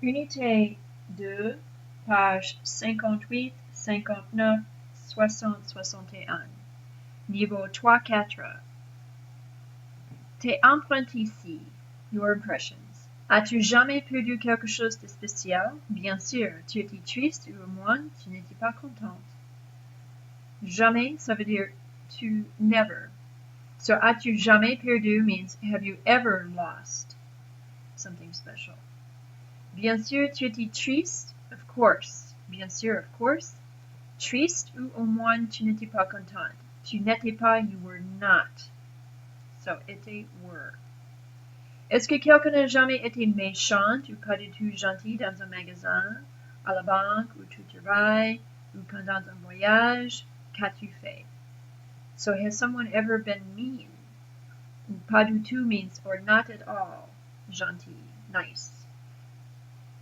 Unité 2, page 58, 59, 60, 61. Niveau 3-4. Tes empreintes ici. Your impressions. As-tu jamais perdu quelque chose de spécial? Bien sûr, tu étais triste ou au moins tu n'étais pas contente. Jamais, ça veut dire to never. So as-tu jamais perdu means have you ever lost something special? Bien sûr, tu étais triste, of course. Bien sûr, of course. Triste ou au moins tu n'étais pas contente. Tu n'étais pas, you were not. So, était, were. Est-ce que quelqu'un n'a jamais été méchant ou pas du tout gentil dans un magasin, à la banque, où tu travailles, ou pendant un voyage? Qu'as-tu fait? So, has someone ever been mean? Ou pas du tout means, or not at all, gentil, nice.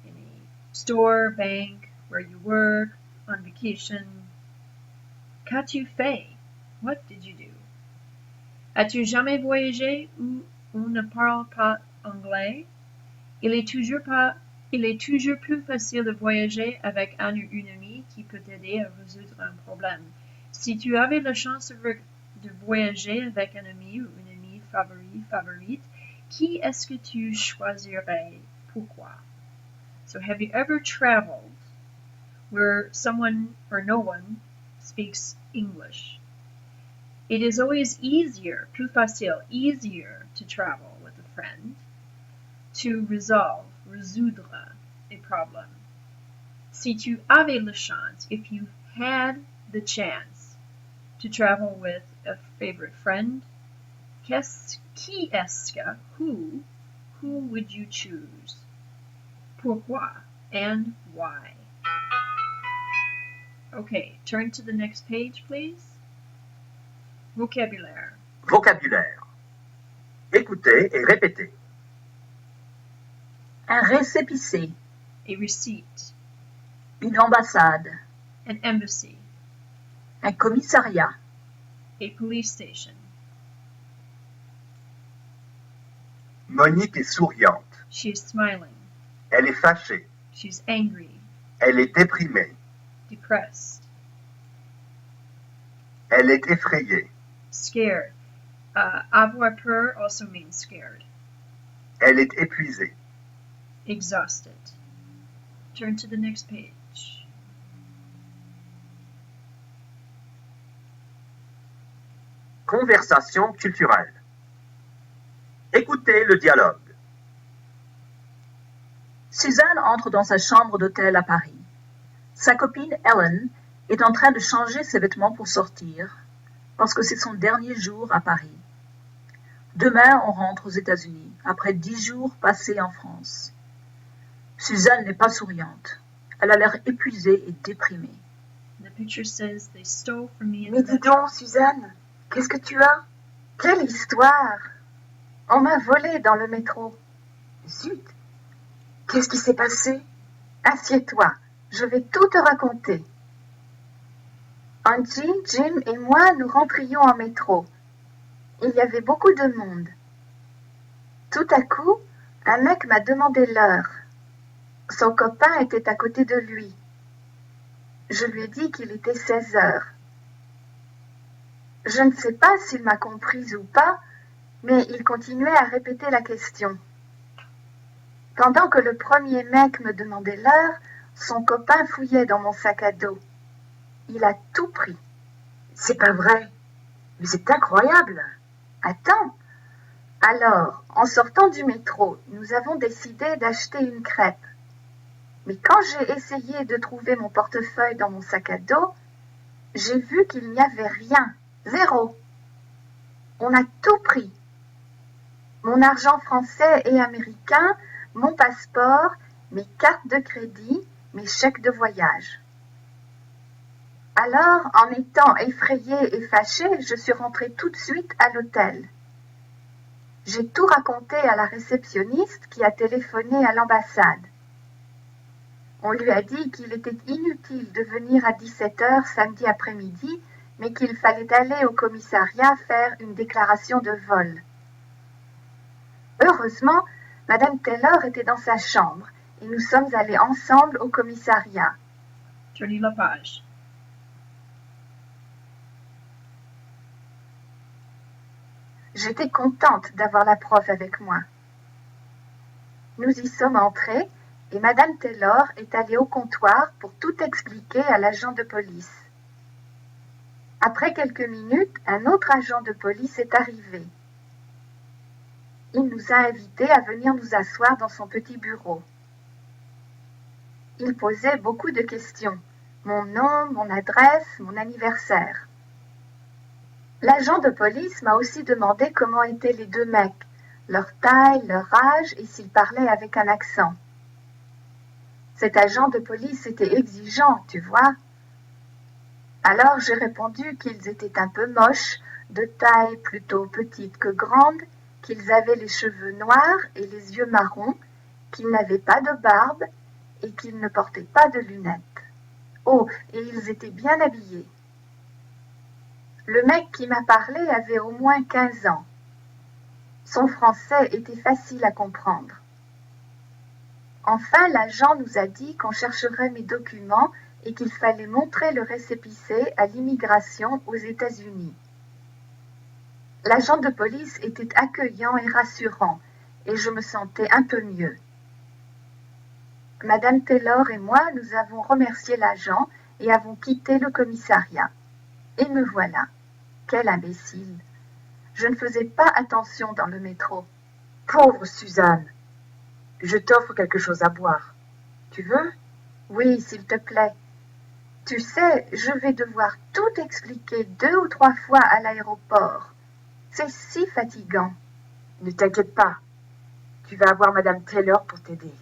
In a store, bank, where you work, on vacation. Qu'as-tu fait? What did you do? As-tu jamais voyagé où on ne parle pas anglais? Il est toujours plus facile de voyager avec un ou une amie qui peut t'aider à résoudre un problème. Si tu avais la chance de voyager avec un ami ou une amie favorite, qui est-ce que tu choisirais? Pourquoi? So have you ever traveled where someone or no one speaks English? It is always easier, plus facile, easier to travel with a friend to résoudre a problem. Si tu avais la chance, if you had the chance to travel with a favorite friend, qui est-ce que, who would you choose? Pourquoi and why? Okay, turn to the next page, please. Vocabulaire. Vocabulaire. Écoutez et répétez. Un récépissé. A receipt. Une ambassade. An embassy. Un commissariat. A police station. Monique est souriante. She is smiling. Elle est fâchée. She's angry. Elle est déprimée. Depressed. Elle est effrayée. Scared. Avoir peur also means scared. Elle est épuisée. Exhausted. Turn to the next page. Conversation culturelle. Écoutez le dialogue. Suzanne entre dans sa chambre d'hôtel à Paris. Sa copine Ellen est en train de changer ses vêtements pour sortir, parce que c'est son dernier jour à Paris. Demain, on rentre aux États-Unis, après 10 jours passés en France. Suzanne n'est pas souriante. Elle a l'air épuisée et déprimée. The picture says they stole from me in Mais the dis metro. donc, Suzanne, qu'est-ce que tu as? Quelle histoire! On m'a volé dans le métro. Zut! Qu'est-ce qui s'est passé? Assieds-toi, je vais tout te raconter. Angie, Jim et moi, nous rentrions en métro. Il y avait beaucoup de monde. Tout à coup, un mec m'a demandé l'heure. Son copain était à côté de lui. Je lui ai dit qu'il était 16 heures. Je ne sais pas s'il m'a comprise ou pas, mais il continuait à répéter la question. Pendant que le premier mec me demandait l'heure, son copain fouillait dans mon sac à dos. Il a tout pris. C'est pas vrai. Mais c'est incroyable. Attends. Alors, en sortant du métro, nous avons décidé d'acheter une crêpe. Mais quand j'ai essayé de trouver mon portefeuille dans mon sac à dos, j'ai vu qu'il n'y avait rien, 0. On a tout pris. Mon argent français et américain, mon passeport, mes cartes de crédit, mes chèques de voyage. Alors, en étant effrayée et fâchée, je suis rentrée tout de suite à l'hôtel. J'ai tout raconté à la réceptionniste qui a téléphoné à l'ambassade. On lui a dit qu'il était inutile de venir à 17h samedi après-midi, mais qu'il fallait aller au commissariat faire une déclaration de vol. Heureusement, Madame Taylor était dans sa chambre et nous sommes allés ensemble au commissariat. Tournez la page. J'étais contente d'avoir la prof avec moi. Nous y sommes entrés et Madame Taylor est allée au comptoir pour tout expliquer à l'agent de police. Après quelques minutes, un autre agent de police est arrivé. Il nous a invités à venir nous asseoir dans son petit bureau. Il posait beaucoup de questions. Mon nom, mon adresse, mon anniversaire. L'agent de police m'a aussi demandé comment étaient les deux mecs, leur taille, leur âge et s'ils parlaient avec un accent. Cet agent de police était exigeant, tu vois. Alors j'ai répondu qu'ils étaient un peu moches, de taille plutôt petite que grande, qu'ils avaient les cheveux noirs et les yeux marrons, qu'ils n'avaient pas de barbe et qu'ils ne portaient pas de lunettes. Oh, et ils étaient bien habillés. Le mec qui m'a parlé avait au moins 15 ans. Son français était facile à comprendre. Enfin, l'agent nous a dit qu'on chercherait mes documents et qu'il fallait montrer le récépissé à l'immigration aux États-Unis. L'agent de police était accueillant et rassurant, et je me sentais un peu mieux. Madame Taylor et moi, nous avons remercié l'agent et avons quitté le commissariat. Et me voilà. Quel imbécile! Je ne faisais pas attention dans le métro. Pauvre Suzanne. Je t'offre quelque chose à boire. Tu veux? Oui, s'il te plaît. Tu sais, je vais devoir tout expliquer 2 ou 3 fois à l'aéroport. C'est si fatigant. Ne t'inquiète pas. Tu vas avoir Madame Taylor pour t'aider.